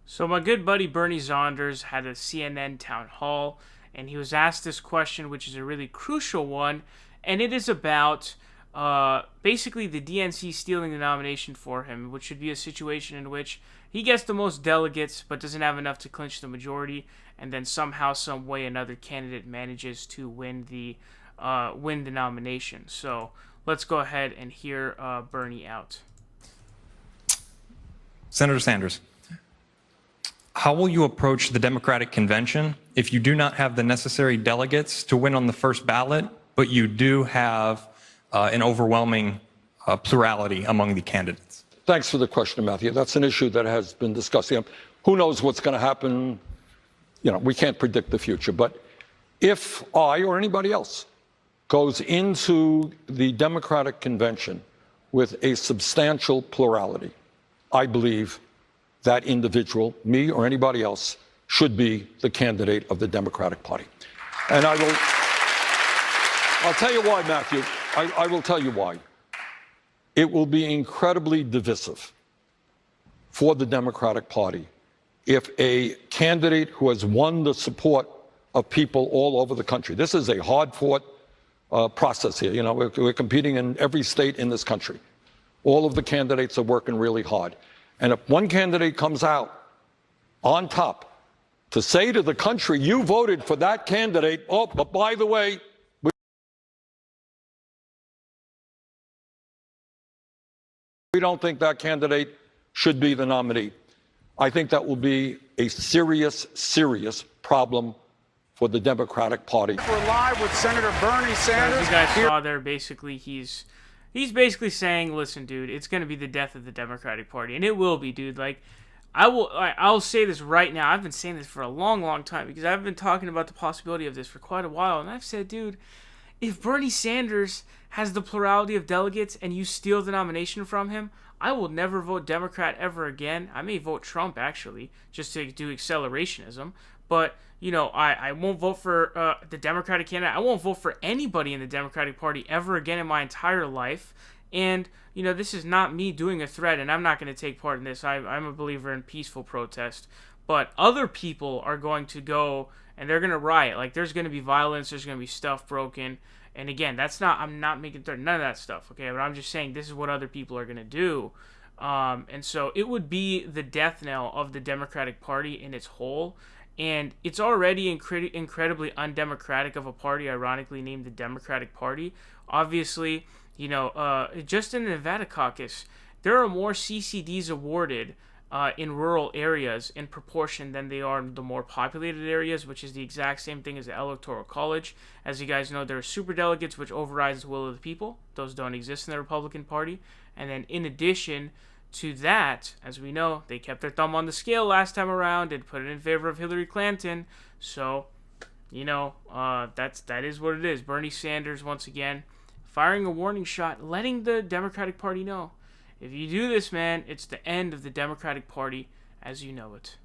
So my good buddy Bernie Sanders had a CNN town hall, and he was asked this question, which is a really crucial one, and it is about basically the DNC stealing the nomination for him, which should be a situation in which he gets the most delegates but doesn't have enough to clinch the majority, and then somehow, some way, another candidate manages to win the nomination. So let's go ahead and hear Bernie out. Senator Sanders, how will you approach the Democratic Convention if you do not have the necessary delegates to win on the first ballot, but you do have an overwhelming plurality among the candidates? Thanks for the question, Matthew. That's an issue that has been discussed. Who knows what's going to happen? We can't predict the future. But if I or anybody else goes into the Democratic Convention with a substantial plurality, I believe that individual, me or anybody else, should be the candidate of the Democratic Party. And I'll tell you why, Matthew. I will tell you why. It will be incredibly divisive for the Democratic Party if a candidate who has won the support of people all over the country — this is a hard-fought process here. We're competing in every state in this country. All of the candidates are working really hard. And if one candidate comes out on top to say to the country, you voted for that candidate, oh, but by the way, we don't think that candidate should be the nominee, I think that will be a serious, serious problem for the Democratic Party. We're live with Senator Bernie Sanders. As you guys saw there, basically he's basically saying, listen, dude, it's going to be the death of the Democratic Party. And it will be, dude. Like, I'll say this right now. I've been saying this for a long, long time because I've been talking about the possibility of this for quite a while. And I've said, dude, if Bernie Sanders has the plurality of delegates and you steal the nomination from him, I will never vote Democrat ever again. I may vote Trump, actually, just to do accelerationism. But, I won't vote for the Democratic candidate. I won't vote for anybody in the Democratic Party ever again in my entire life. And, this is not me doing a threat, and I'm not going to take part in this. I'm a believer in peaceful protest. But other people are going to go, and they're going to riot. Like, there's going to be violence. There's going to be stuff broken. And again, I'm not making none of that stuff, okay? But I'm just saying this is what other people are going to do. And so it would be the death knell of the Democratic Party in its whole. And it's already incredibly undemocratic of a party, ironically named the Democratic Party. Obviously, just in the Nevada caucus, there are more CCDs awarded in rural areas in proportion than they are in the more populated areas, which is the exact same thing as the Electoral College. As you guys know, there are superdelegates, which overrides the will of the people. Those don't exist in the Republican Party. And then in addition to that, as we know, they kept their thumb on the scale last time around and put it in favor of Hillary Clinton. So, that is what it is. Bernie Sanders, once again, firing a warning shot, letting the Democratic Party know, if you do this, man, it's the end of the Democratic Party as you know it.